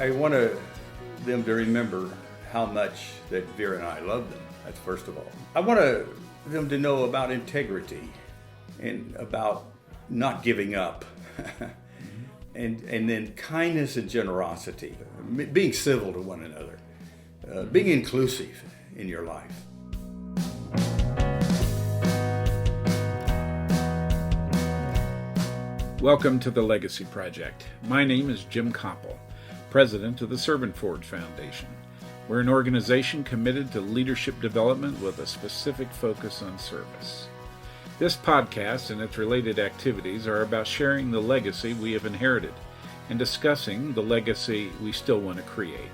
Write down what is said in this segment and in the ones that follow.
I want them to remember how much that Vera and I love them. That's first of all. I want them to know about integrity and about not giving up. and then kindness and generosity, being civil to one another, being inclusive in your life. Welcome to the Legacy Project. My name is Jim Copple, president of the Servant Forge Foundation. We're an organization committed to leadership development with a specific focus on service. This podcast and its related activities are about sharing the legacy we have inherited and discussing the legacy we still want to create.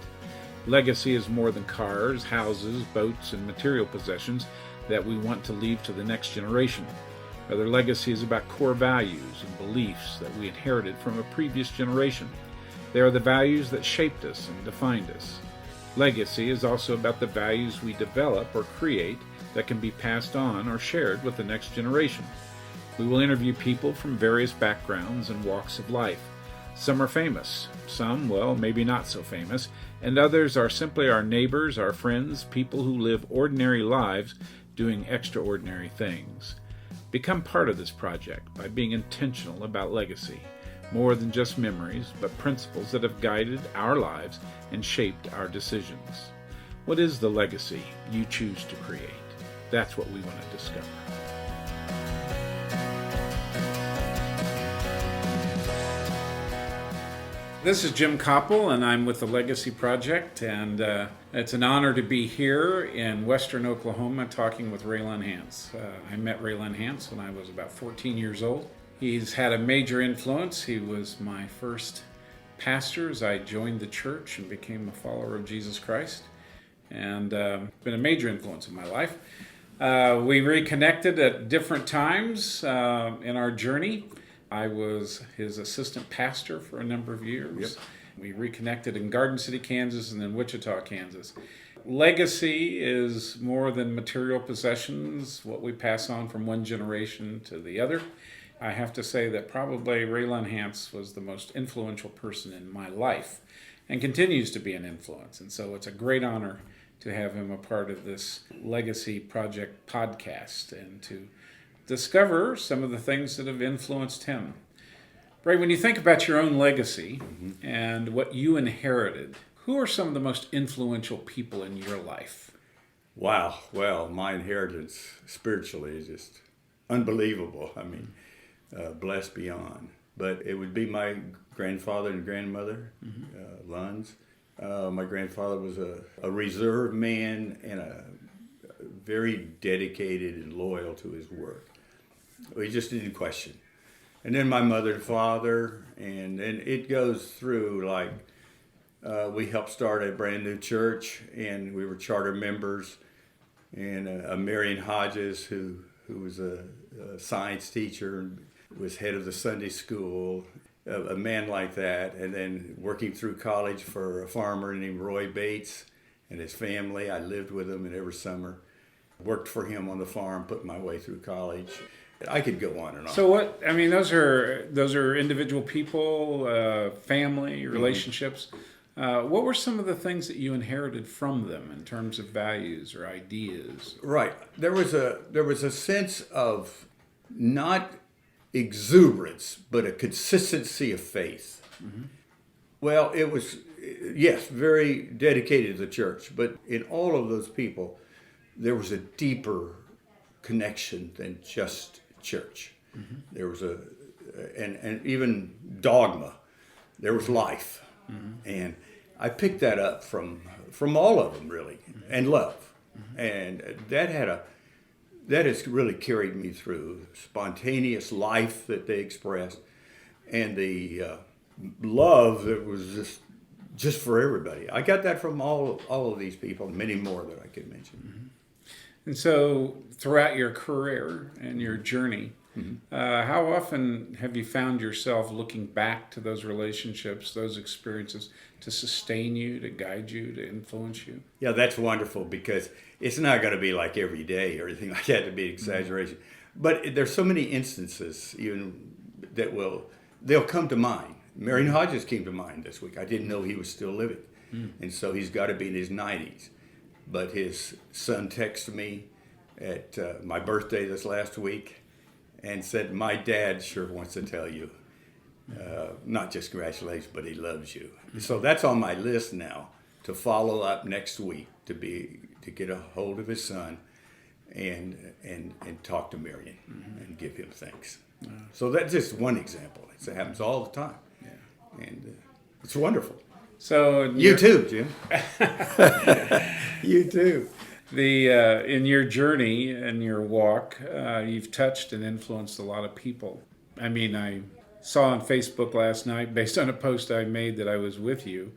Legacy is more than cars, houses, boats, and material possessions that we want to leave to the next generation. Rather, legacy is about core values and beliefs that we inherited from a previous generation. They are the values that shaped us and defined us. Legacy is also about the values we develop or create that can be passed on or shared with the next generation. We will interview people from various backgrounds and walks of life. Some are famous, some, well, maybe not so famous, and others are simply our neighbors, our friends, people who live ordinary lives doing extraordinary things. Become part of this project by being intentional about legacy, more than just memories, but principles that have guided our lives and shaped our decisions. What is the legacy you choose to create? That's what we want to discover. This is Jim Copple, and I'm with the Legacy Project, and it's an honor to be here in western Oklahoma talking with Ray Hance. I met Ray Hance when I was about 14 years old. He's had a major influence. He was my first pastor as I joined the church and became a follower of Jesus Christ, and been a major influence in my life. We reconnected at different times in our journey. I was his assistant pastor for a number of years. Yep. We reconnected in Garden City, Kansas, and then Wichita, Kansas. Legacy is more than material possessions, what we pass on from one generation to the other. I have to say that probably Ray Hance was the most influential person in my life and continues to be an influence. And so it's a great honor to have him a part of this Legacy Project podcast and to discover some of the things that have influenced him. Ray, when you think about your own legacy and what you inherited, who are some of the most influential people in your life? Wow. Well, my inheritance spiritually is just unbelievable. I mean, blessed beyond. But it would be my grandfather and grandmother, Lunds. My grandfather was a reserved man and a very dedicated and loyal to his work. He just didn't question. And then my mother and father, and it goes through like we helped start a brand new church, and we were charter members, and Marion Hodges, who was a science teacher and was head of the Sunday school, a man like that, and then working through college for a farmer named Roy Bates and his family. I lived with him, and every summer worked for him on the farm, put my way through college. I could go on and on. So what? I mean, those are individual people, family, relationships. What were some of the things that you inherited from them in terms of values or ideas? Right. There was a sense of not exuberance, but a consistency of faith. Mm-hmm. Well, it was, yes, very dedicated to the church, but in all of those people, there was a deeper connection than just church. Mm-hmm. There was and even dogma. There was life. Mm-hmm. And I picked that up from all of them, really, and love. Mm-hmm. And that has really carried me through. Spontaneous life that they expressed, and the love that was just for everybody. I got that from all of these people, many more that I could mention. Mm-hmm. And so throughout your career and your journey, how often have you found yourself looking back to those relationships, those experiences, to sustain you, to guide you, to influence you? Yeah, that's wonderful, because it's not going to be like every day or anything like that, to be an exaggeration. Mm-hmm. But there's so many instances even that they'll come to mind. Marion Hodges came to mind this week. I didn't know he was still living. And so he's got to be in his 90s. But his son texted me at my birthday this last week and said, my dad sure wants to tell you, not just congratulations, but he loves you. So that's on my list now, to follow up next week, to get a hold of his son and talk to Marion and give him thanks. So that's just one example. It happens all the time. Yeah. And it's wonderful. So you too, Jim. You too. In your journey and your walk, you've touched and influenced a lot of people. I mean, I saw on Facebook last night, based on a post I made that I was with you,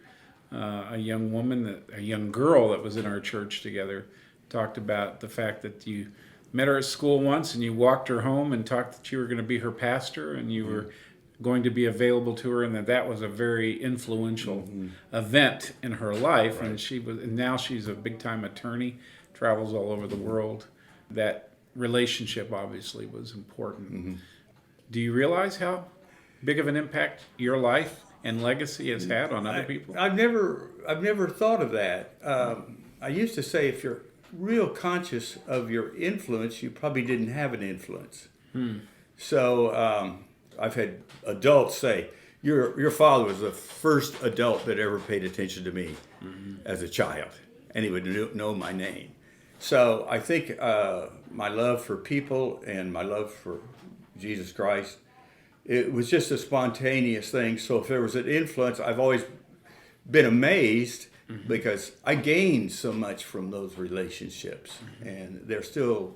a young girl that was in our church together, talked about the fact that you met her at school once and you walked her home and talked that you were going to be her pastor and you were going to be available to her, and that was a very influential event in her life. Right. And now she's a big time attorney, travels all over the world. That relationship obviously was important. Do you realize how big of an impact your life and legacy has had on other people? I've never thought of that. I used to say, if you're real conscious of your influence, you probably didn't have an influence. So I've had adults say, your father was the first adult that ever paid attention to me as a child, and he would know my name. So I think my love for people and my love for Jesus Christ, it was just a spontaneous thing. So if there was an influence, I've always been amazed because I gained so much from those relationships, and they're still,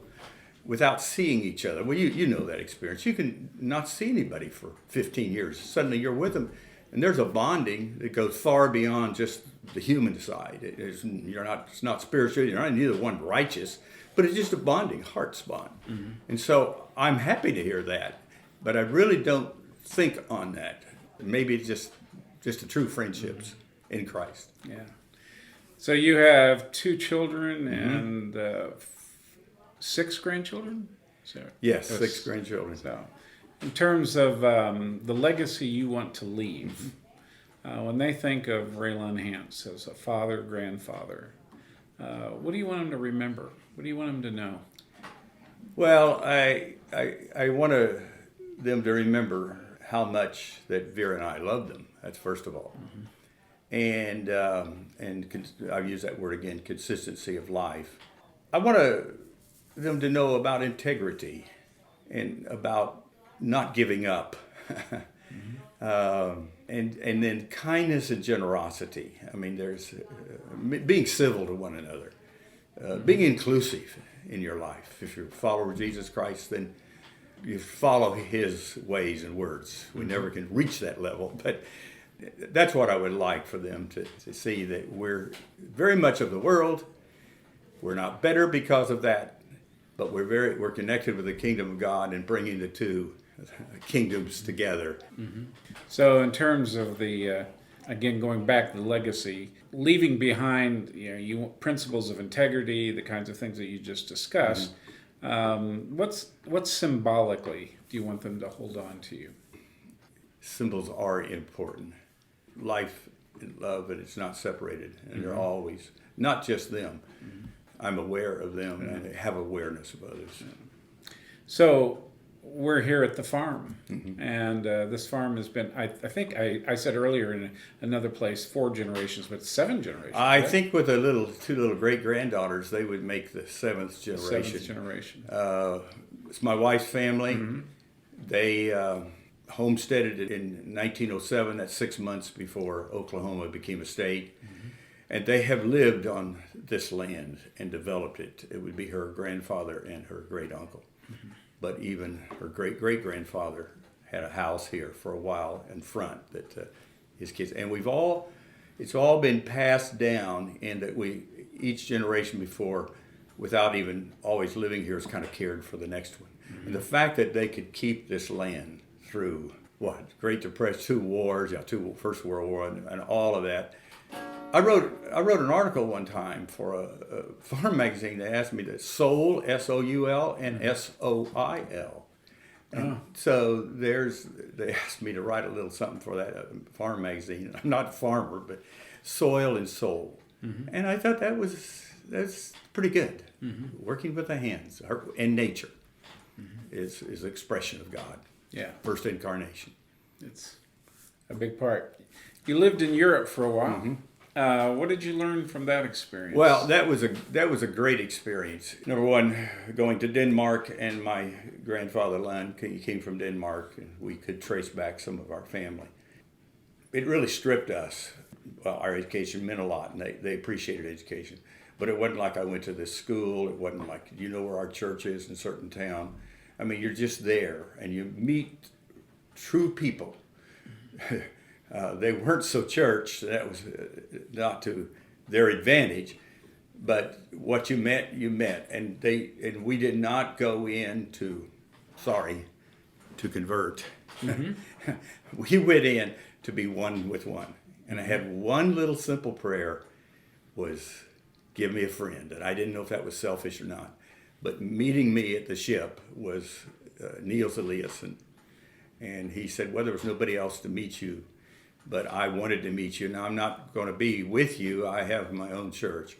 without seeing each other. Well, you know that experience. You can not see anybody for 15 years. Suddenly you're with them, and there's a bonding that goes far beyond just the human side. It's not spiritual. You're not neither one righteous, but it's just a bonding, heart's bond. And so I'm happy to hear that, but I really don't think on that. Maybe it's just the true friendships in Christ. Yeah. So you have 2 children and 6 grandchildren? Yes, 6 grandchildren. So, in terms of the legacy you want to leave, when they think of Ray Hance as a father, grandfather, what do you want them to remember? What do you want them to know? Well, I want them to remember how much that Vera and I love them. That's first of all. And I've used that word again, consistency of life. I want them to know about integrity and about not giving up. And then kindness and generosity. I mean, there's being civil to one another, being inclusive in your life. If you're a follower of Jesus Christ, then you follow his ways and words. We never can reach that level, but that's what I would like for them to see, that we're very much of the world. We're not better because of that, but we're connected with the kingdom of God and bringing the two kingdoms together. So in terms of the, again, going back to the legacy, leaving behind, principles of integrity, the kinds of things that you just discussed, what symbolically do you want them to hold on to you? Symbols are important. Life and love, and it's not separated, and they're always, not just them. I'm aware of them, and I have awareness of others. So we're here at the farm, and this farm has been, I think I said earlier in another place, 4 generations, but 7 generations. I think with two little great-granddaughters, they would make the 7th generation. 7th generation. It's my wife's family. They homesteaded it in 1907. That's 6 months before Oklahoma became a state. And they have lived on this land and developed it. It would be her grandfather and her great-uncle. But even her great-great-grandfather had a house here for a while in front that his kids, and it's all been passed down, and that each generation before, without even always living here, has kind of cared for the next one. And the fact that they could keep this land through Great Depression, 2 wars, First World War, and all of that. I wrote an article one time for a farm magazine. They asked me to soul, S-O-U-L, and S-O-I-L. And so they asked me to write a little something for that farm magazine. I'm not a farmer, but Soil and Soul. And I thought that's pretty good. Working with the hands and nature is expression of God. Yeah. First incarnation. It's a big part. You lived in Europe for a while. What did you learn from that experience? Well, that was a great experience. Number one, going to Denmark, and my grandfather Lund, he came from Denmark, and we could trace back some of our family. It really stripped us. Well, our education meant a lot, and they appreciated education. But it wasn't like I went to this school. It wasn't like, you know where our church is in a certain town. I mean, you're just there, and you meet true people. They weren't so church. That was not to their advantage. But what you met, and we did not go in to convert. We went in to be one with one. And I had one little simple prayer, was give me a friend. And I didn't know if that was selfish or not. But meeting me at the ship was Niels Eliasson. And he said, well, there was nobody else to meet you, but I wanted to meet you. Now, I'm not going to be with you. I have my own church.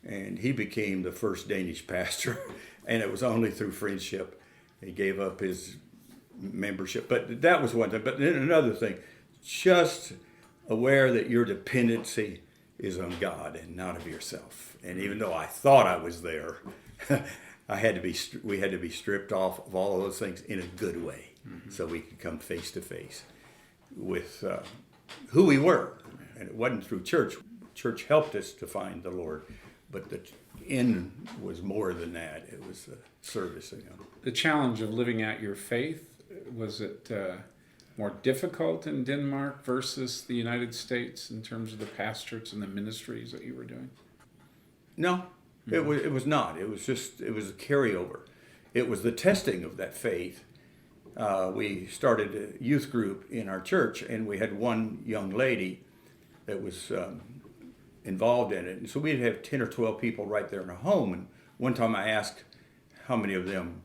And he became the first Danish pastor. And it was only through friendship. He gave up his membership. But that was one thing. But then another thing, just aware that your dependency is on God and not of yourself. And even though I thought I was there, we had to be stripped off of all of those things in a good way, so we could come face to face with who we were. And it wasn't through church. Church helped us to find the Lord, but the end was more than that. It was service. The challenge of living out your faith, was it more difficult in Denmark versus the United States in terms of the pastorates and the ministries that you were doing? No, it was not. It was a carryover. It was the testing of that faith. We started a youth group in our church, and we had one young lady that was involved in it. And so we'd have 10 or 12 people right there in our home. And one time I asked how many of them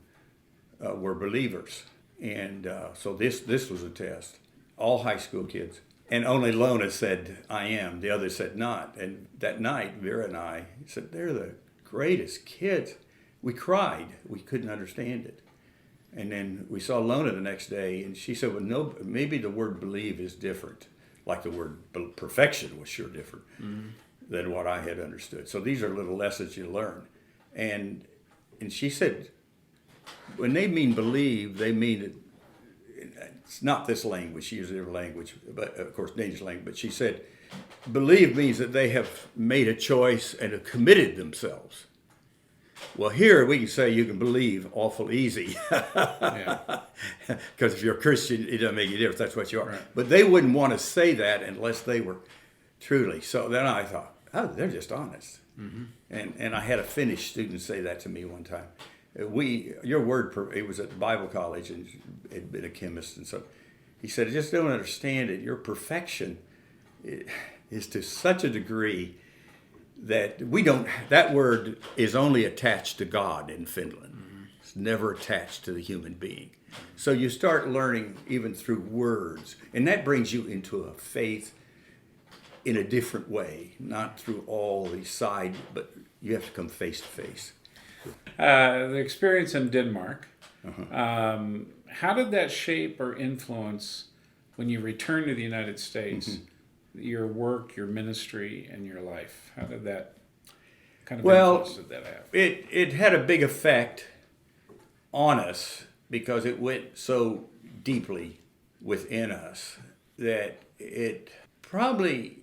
were believers. And so this was a test. All high school kids. And only Lona said, I am. The others said not. And that night, Vera and I said, they're the greatest kids. We cried. We couldn't understand it. And then we saw Lona the next day, and she said, well, no, maybe the word believe is different. Like the word perfection was sure different than what I had understood. So these are little lessons you learn. And she said, when they mean believe, they mean it. It's not this language. She uses their language, but of course, Danish language. But she said, believe means that they have made a choice and have committed themselves. Well, here we can say you can believe awful easy. Because if you're a Christian, it doesn't make any difference. That's what you are. Right. But they wouldn't want to say that unless they were truly. So then I thought, oh, they're just honest. And I had a Finnish student say that to me one time. Your word, it was at Bible college and had been a chemist, and so he said, I just don't understand it. Your perfection is to such a degree that that word is only attached to God in Finland. It's never attached to the human being. So you start learning even through words, and that brings you into a faith in a different way, not through all these side, but you have to come face to face. The experience in Denmark, how did that shape or influence when you returned to the United States, your work, your ministry, and your life? How did that kind of influence did that have? It had a big effect on us because it went so deeply within us that it probably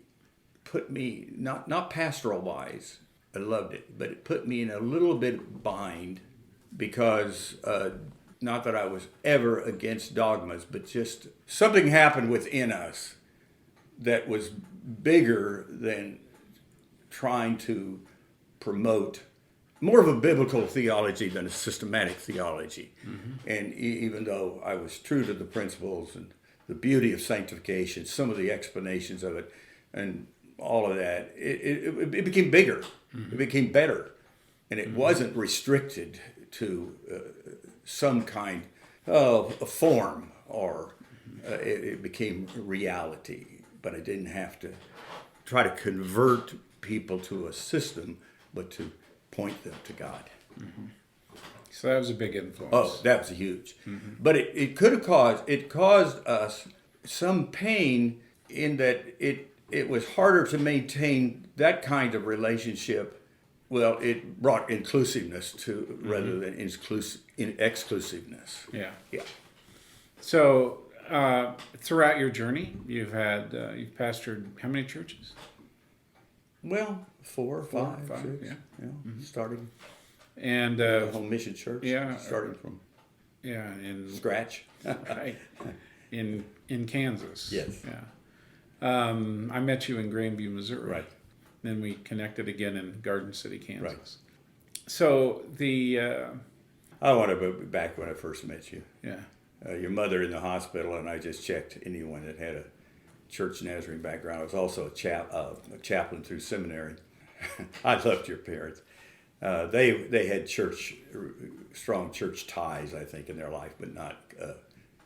put me, not pastoral wise, I loved it, but it put me in a little bit bind because not that I was ever against dogmas, but just something happened within us that was bigger than trying to promote more of a biblical theology than a systematic theology. And even though I was true to the principles and the beauty of sanctification, some of the explanations of it, and all of that, it became bigger. It became better. And it wasn't restricted to some kind a form, or it became reality. But I didn't have to try to convert people to a system, but to point them to God. So that was a big influence. Oh, that was huge. But it could have caused us some pain in that it was harder to maintain that kind of relationship. Well, it brought inclusiveness to rather than exclusiveness. Yeah. Yeah. So throughout your journey, you've pastored how many churches? Well, four, five, five, six. yeah. Starting And the home mission church. yeah, Starting from in scratch. right in Kansas. Yes. Yeah. I met you in Grandview, Missouri. Right. Then we connected again in Garden City, Kansas. Right. So the I want to go back when I first met you. yeah. Your mother in the hospital, and I just checked anyone that had a church Nazarene background. I was also a chaplain through seminary. I loved your parents. They had strong church ties, I think, in their life, but not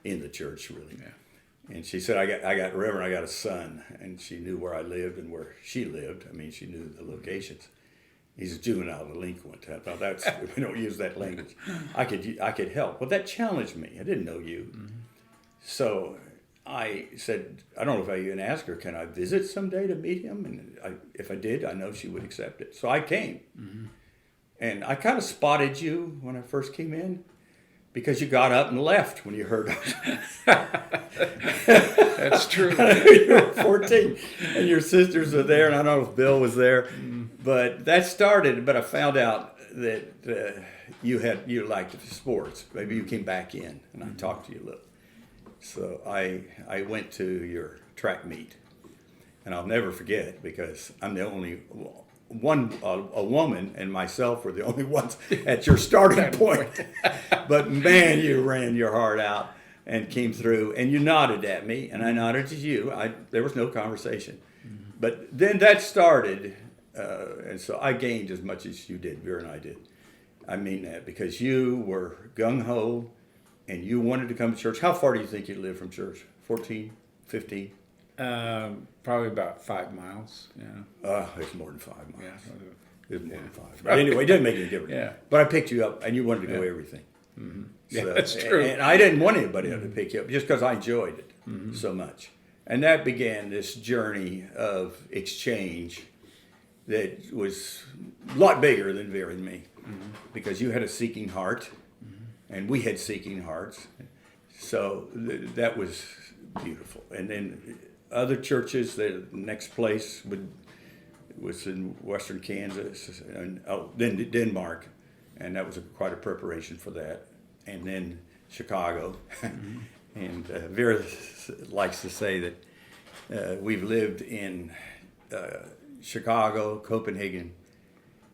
in the church really. Yeah. And she said, I got Reverend, I got a son, and she knew where I lived and where she lived. I mean, she knew the locations. He's a juvenile delinquent. I thought we don't use that language. I could help. Well, that challenged me. I didn't know you. So I said, I don't know if I even asked her, can I visit someday to meet him? And if I did, I know she would accept it. So I came. And I kind of spotted you when I first came in because you got up and left when you heard That's true. you were 14 and your sisters were there, and I don't know if Bill was there. But that started, but I found out that you liked sports. Maybe you came back in, and I talked to you a little. So I went to your track meet, and I'll never forget because I'm the only one, a woman and myself were the only ones at your starting point. But man, you ran your heart out and came through, and you nodded at me, and I nodded to you. There was no conversation. But then that started, and so I gained as much as you did, Vera and I did. I mean that because you were gung-ho, and you wanted to come to church. How far do you think you lived from church? 14, 15? Probably about 5 miles. Yeah. It's more than 5 miles. Yeah. It's more than 5. But anyway, it didn't make any difference. Yeah. But I picked you up, and you wanted to go everything. Yeah, So, that's true. And I didn't want anybody to pick you up just because I enjoyed it so much. And that began this journey of exchange that was a lot bigger than Vera and me because you had a seeking heart, and we had seeking hearts. So that was beautiful. And then other churches, the next place was in western Kansas, and then Denmark, and that was quite a preparation for that. And then Chicago. And Vera likes to say that we've lived in Chicago, Copenhagen,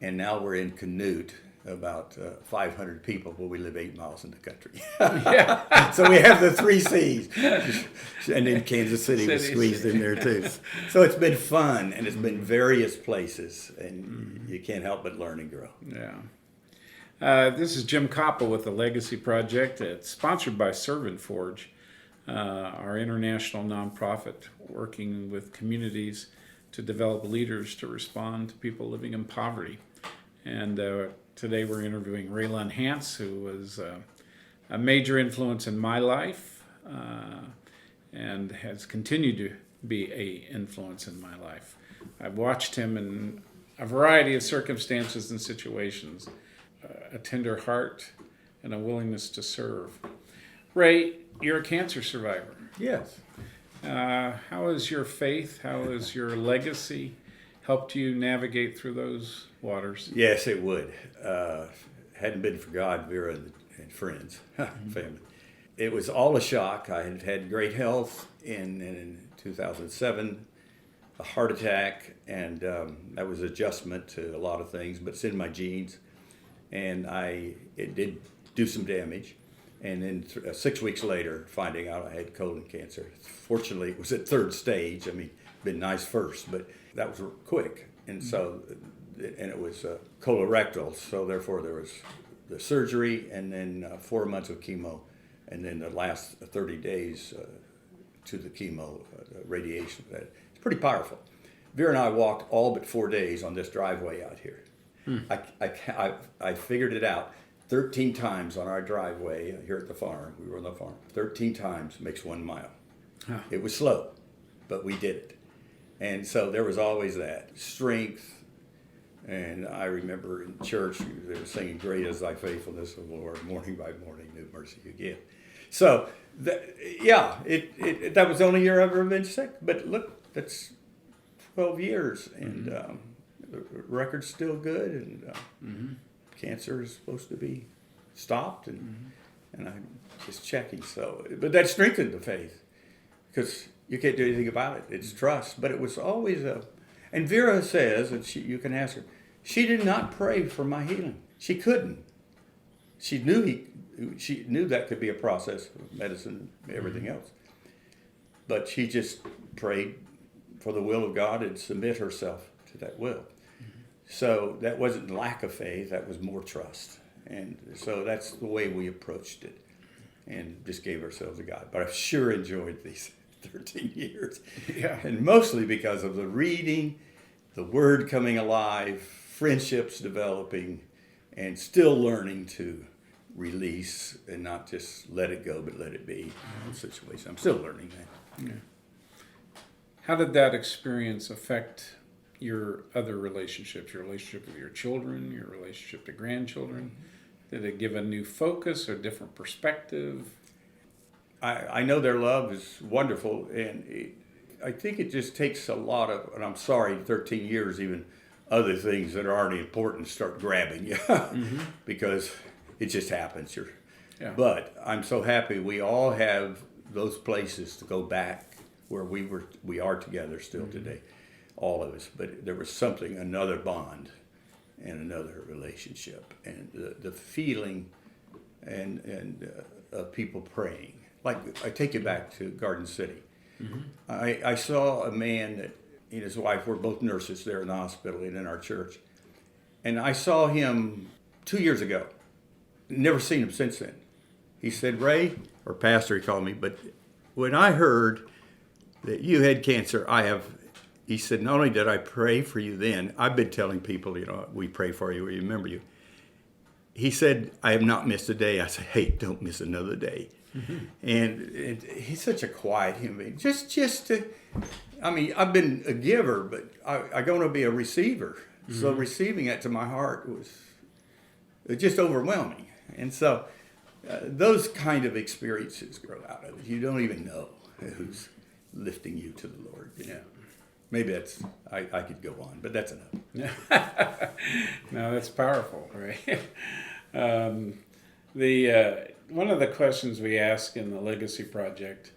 and now we're in Canute, about 500 people, but we live 8 miles in the country. So we have the 3 C's. And then Kansas City was squeezed in there too. So it's been fun, and it's been various places, and you can't help but learn and grow. Yeah. This is Jim Copple with the Legacy Project. It's sponsored by Servant Forge, our international nonprofit working with communities to develop leaders to respond to people living in poverty. And today we're interviewing Ray Hance, who was a major influence in my life and has continued to be an influence in my life. I've watched him in a variety of circumstances and situations, a tender heart and a willingness to serve. Ray, you're a cancer survivor. Yes. How has your faith, how has your legacy helped you navigate through those waters? Yes, it would. Hadn't been for God, Vera and friends, family. It was all a shock. I had had great health in 2007, a heart attack, and that was adjustment to a lot of things, but it's in my genes. And it did do some damage. And then 6 weeks later, finding out I had colon cancer. Fortunately, it was at 3rd stage. I mean, been nice first, but that was quick. And so, and it was colorectal. So therefore, there was the surgery and then 4 months of chemo and then the last 30 days to the chemo, radiation. It's pretty powerful. Vera and I walked all but 4 days on this driveway out here. I figured it out 13 times on our driveway here at the farm. We were on the farm. 13 times makes 1 mile. Huh. It was slow, but we did it. And so there was always that strength. And I remember in church, they were singing, "Great is thy faithfulness, O Lord, morning by morning, new mercy you give." So, that was the only year I've ever been sick. But look, that's 12 years, and the record's still good, and cancer is supposed to be stopped, and I'm just checking. So, but that strengthened the faith, because you can't do anything about it. It's trust. But it was always and Vera says, and you can ask her, she did not pray for my healing. She couldn't. She knew that could be a process of medicine and everything else. But she just prayed for the will of God and submit herself to that will. So that wasn't lack of faith, that was more trust. And so that's the way we approached it, and just gave ourselves to God. But I've sure enjoyed these 13 years. Yeah. And mostly because of the reading, the Word coming alive, friendships developing, and still learning to release and not just let it go, but let it be in situation. I'm still learning that. Yeah. How did that experience affect your other relationships, your relationship with your children, your relationship to grandchildren? Did it give a new focus or different perspective? I know their love is wonderful, and I think it just takes a lot of, and I'm sorry, 13 years, even other things that are already important start grabbing you because it just happens. But I'm so happy we all have those places to go back where we are together still today, all of us. But there was another bond and another relationship, and the feeling and of people praying. Like, I take you back to Garden City. I saw a man that he and his wife were both nurses there in the hospital and in our church. And I saw him 2 years ago. Never seen him since then. He said, "Ray," or Pastor he called me, but when I heard that you had cancer, he said, "Not only did I pray for you then, I've been telling people, we pray for you, we remember you." He said, "I have not missed a day." I said, "Hey, don't miss another day." And he's such a quiet human being. I've been a giver, but I'm going to be a receiver. So receiving that to my heart was just overwhelming. And so those kind of experiences grow out of it. You don't even know who's lifting you to the Lord. Maybe that's, I could go on, but that's enough. No, that's powerful, right? One of the questions we ask in the Legacy Project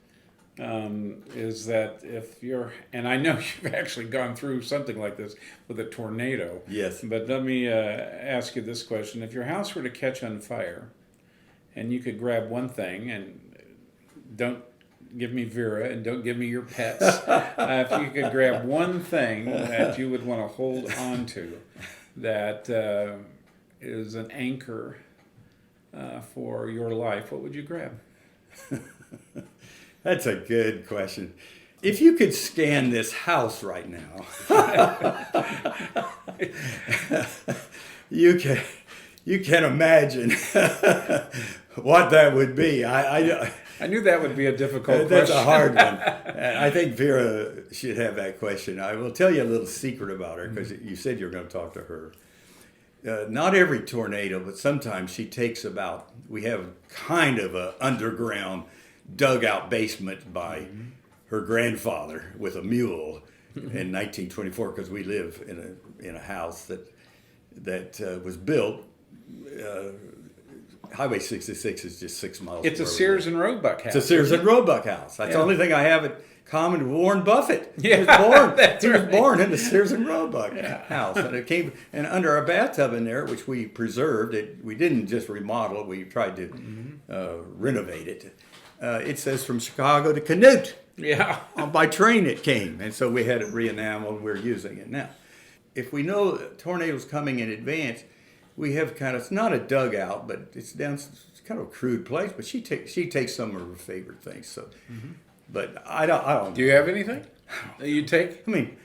is that if you're, and I know you've actually gone through something like this with a tornado. Yes. But let me ask you this question. If your house were to catch on fire and you could grab one thing, and don't give me Vera and don't give me your pets, if you could grab one thing that you would want to hold on to that is an anchor for your life, what would you grab? That's a good question. If you could scan this house right now, you can imagine what that would be. I knew that would be a difficult question. That's a hard one. I think Vera should have that question. I will tell you a little secret about her, because you said you were going to talk to her. Not every tornado, but sometimes she takes we have kind of a underground dugout basement by her grandfather with a mule in 1924, because we live in a house that was built. Highway 66 is just 6 miles. It's a Sears and Roebuck house. It's a Sears and Roebuck house. That's the only thing I have in common with Warren Buffett. Yeah, he was born in the Sears and Roebuck house, and it came under a bathtub in there, which we preserved. We didn't just remodel; we tried to renovate it. It says from Chicago to Canute. Yeah, by train it came, and so we had it re-enameled. We're using it now. If we know tornadoes coming in advance, we have kind of, it's not a dugout, but it's down, it's kind of a crude place, but she takes some of her favorite things. So, but I don't. Do you have anything that you take? I mean,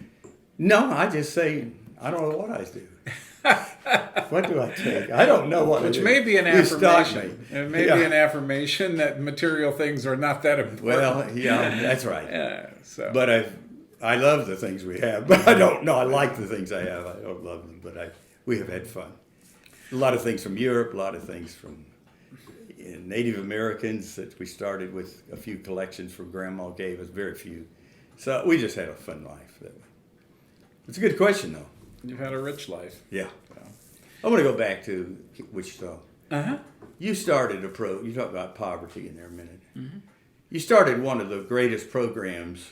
no, I just say, I don't know what I do. What do I take? I don't know what. Which may be an affirmation. It may be an affirmation that material things are not that important. Well, yeah, that's right. Yeah. So. But I love the things we have, but I don't know. I like the things I have. I don't love them, but we have had fun. A lot of things from Europe, a lot of things from Native Americans that we started with a few collections from Grandma gave us, very few. So we just had a fun life that way. It's a good question, though. You've had a rich life. Yeah. I want to go back to Wichita. Uh-huh. You started you talked about poverty in there a minute. Mm-hmm. You started one of the greatest programs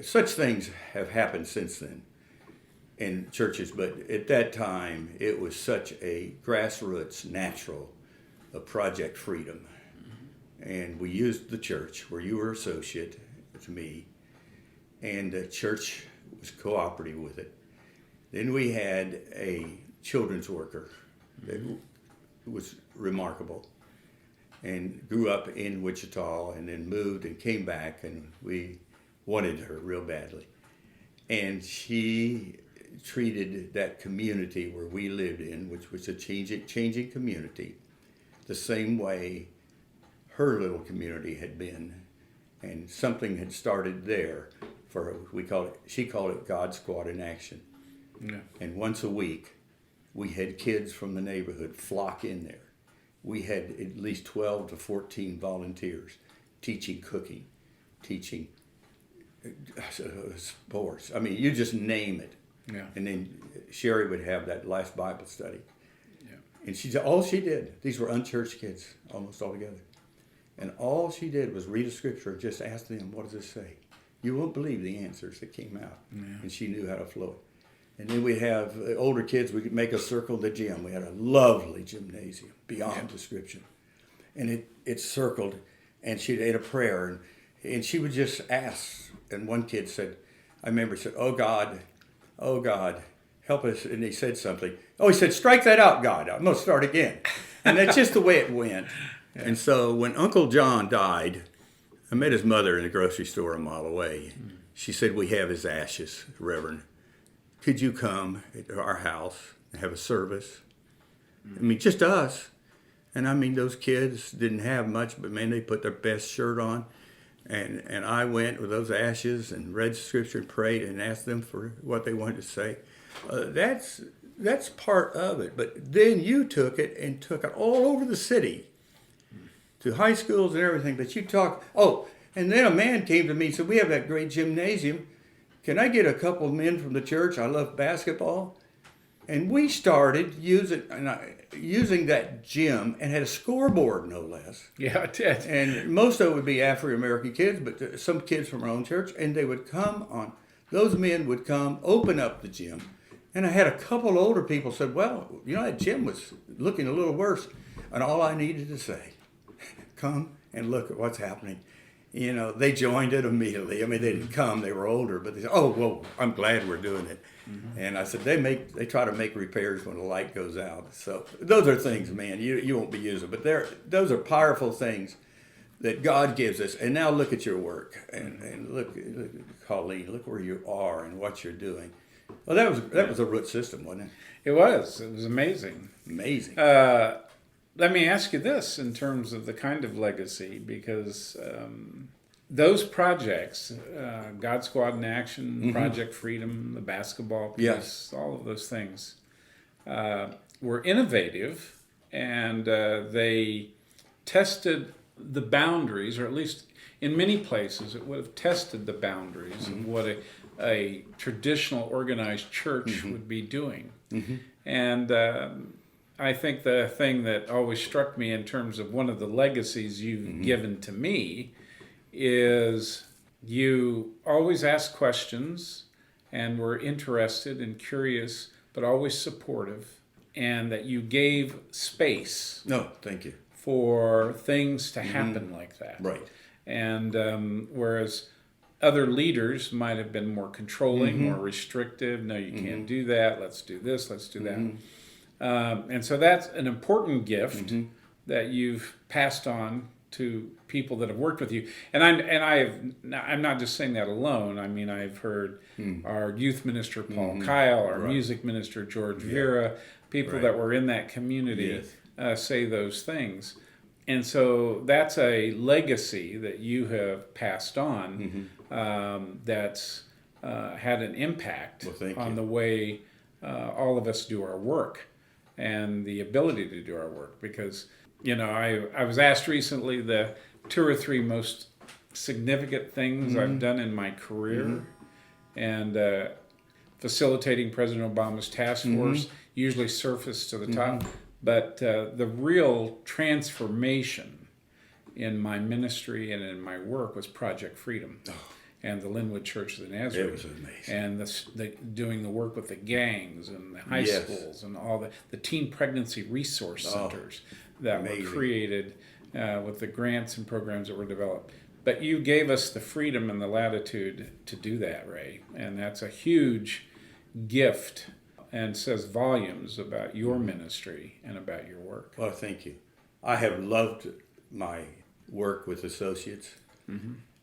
such things have happened since then in churches, but at that time it was such a grassroots, natural Project Freedom. Mm-hmm. And we used the church where you were associate to me, and the church was cooperative with it. Then we had a children's worker that was remarkable and grew up in Wichita and then moved and came back, and we wanted her real badly. And she treated that community where we lived in, which was a changing community, the same way her little community had been. And something had started there for her. She called it God Squad in Action. Yeah. And once a week, we had kids from the neighborhood flock in there. We had at least 12 to 14 volunteers teaching cooking, teaching sports. I mean, you just name it. Yeah. And then Sherry would have that last Bible study. Yeah. And all she did, these were unchurched kids almost all together. And all she did was read a scripture and just ask them, what does this say? You won't believe the answers that came out. Yeah. And she knew how to flow it. And then we'd have older kids, we could make a circle in the gym. We had a lovely gymnasium beyond description. And it circled, and she'd add a prayer, and she would just ask. And one kid said, I remember said, oh God, help us. And he said something. Oh, he said, strike that out, God. I'm going to start again. And that's just the way it went. Yeah. And so when Uncle John died, I met his mother in the grocery store a mile away. Mm. She said, we have his ashes, Reverend. Could you come to our house and have a service? Mm. I mean, just us. And I mean, those kids didn't have much, but man, they put their best shirt on. And I went with those ashes and read scripture and prayed and asked them for what they wanted to say. That's part of it. But then you took it all over the city to high schools and everything. But you talk, and then a man came to me and said, we have that great gymnasium. Can I get a couple of men from the church? I love basketball. And we started using that gym and had a scoreboard, no less. Yeah, it did. And most of it would be African-American kids, but some kids from our own church. And they would those men would come, open up the gym. And I had a couple older people said, well, that gym was looking a little worse. And all I needed to say, come and look at what's happening. They joined it immediately. I mean, they didn't come, they were older, but they said, oh, well, I'm glad we're doing it. Mm-hmm. And I said, they try to make repairs when the light goes out. So those are things, man, you won't be using. But those are powerful things that God gives us. And now look at your work. And look, Colleen, look where you are and what you're doing. Well, that was a root system, wasn't it? It was. It was amazing. Amazing. Let me ask you this in terms of the kind of legacy, because those projects, God Squad in Action, mm-hmm. Project Freedom, the basketball piece, yes. All of those things were innovative, and they tested the boundaries, or at least in many places it would have tested the boundaries mm-hmm. of what a traditional organized church mm-hmm. would be doing. Mm-hmm. And I think the thing that always struck me in terms of one of the legacies you've mm-hmm. given to me is you always asked questions and were interested and curious, but always supportive, and that you gave space. No, thank you. For things to happen mm-hmm. like that. Right. And whereas other leaders might have been more controlling, more restrictive. No, you can't do that. Let's do this. Let's do that. And so that's an important gift that you've passed on to people that have worked with you. And I'm not just saying that alone. I mean, I've heard our youth minister Paul Kyle, our music minister George Vera, people that were in that community say those things. And so that's a legacy that you have passed on that's had an impact on the way all of us do our work and the ability to do our work. Because, I was asked recently the 2 or 3 most significant things I've done in my career. And facilitating President Obama's task force usually surfaced to the top. But the real transformation in my ministry and in my work was Project Freedom and the Linwood Church of the Nazarene. It was amazing. And the doing the work with the gangs and the high schools and all the teen pregnancy resource centers that were created with the grants and programs that were developed. But you gave us the freedom and the latitude to do that, Ray. And that's a huge gift and says volumes about your ministry and about your work. Well, thank you. I have loved my work with associates.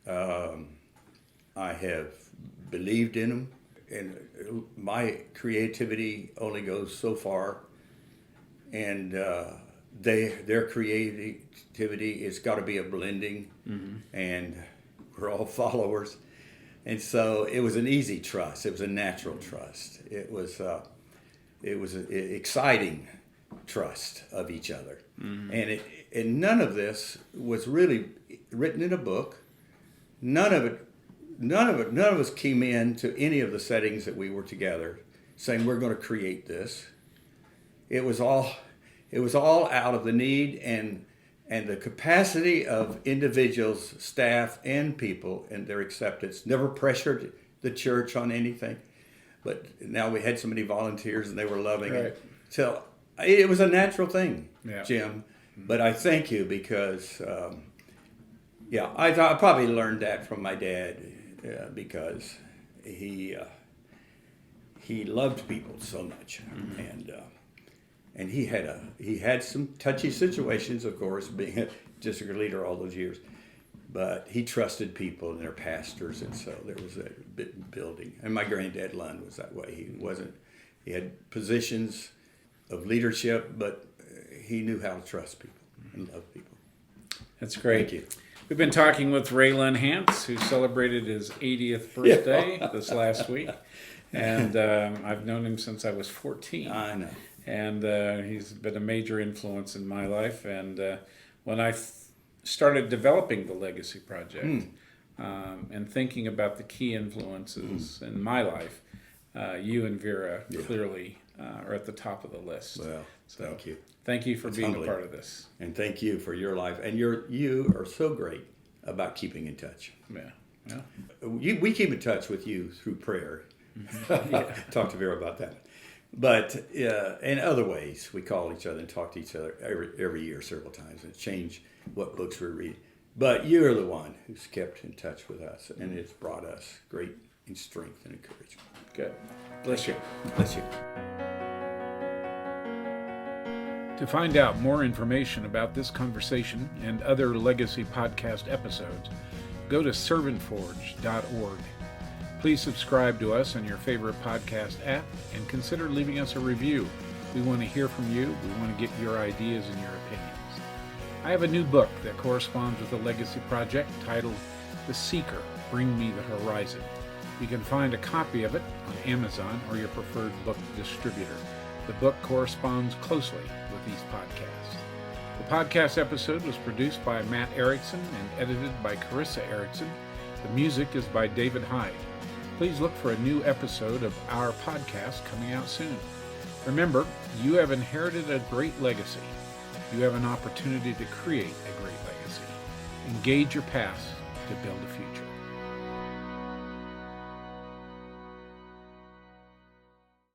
I have believed in them, and my creativity only goes so far, and their creativity, it's got to be a blending, and we're all followers. And so it was an easy trust. It was a natural trust. It was an exciting trust of each other. And none of this was really written in a book. None of us came into any of the settings that we were together saying we're going to create this. It was all out of the need and the capacity of individuals, staff, and people and their acceptance. Never pressured the church on anything. But now we had so many volunteers and they were loving it. So it was a natural thing, Jim. But I thank you because, I probably learned that from my dad because he loved people so much. And he had some touchy situations, of course, being a district leader all those years. But he trusted people and their pastors, and so there was a bit building. And my granddad Lund was that way. He had positions of leadership, but he knew how to trust people and love people. That's great. Thank you. We've been talking with Ray Hance, who celebrated his 80th birthday this last week. And I've known him since I was 14. I know. And he's been a major influence in my life. And when I started developing the Legacy Project and thinking about the key influences in my life, you and Vera clearly are at the top of the list. Well, thank you. Thank you for being humbling. a part of this. And thank you for your life. And you are so great about keeping in touch. Yeah. We keep in touch with you through prayer. Talk to Vera about that. But in other ways, we call each other and talk to each other every year several times and change what books we're reading. But you're the one who's kept in touch with us, and it's brought us great strength and encouragement. Good. Bless you. Bless you. To find out more information about this conversation and other Legacy podcast episodes, go to servantforge.org. Please subscribe to us on your favorite podcast app and consider leaving us a review. We want to hear from you. We want to get your ideas and your opinions. I have a new book that corresponds with the Legacy Project titled The Seeker, Bring Me the Horizon. You can find a copy of it on Amazon or your preferred book distributor. The book corresponds closely with these podcasts. The podcast episode was produced by Matt Erickson and edited by Carissa Erickson. The music is by David Hyde. Please look for a new episode of our podcast coming out soon. Remember, you have inherited a great legacy. You have an opportunity to create a great legacy. Engage your past to build a future.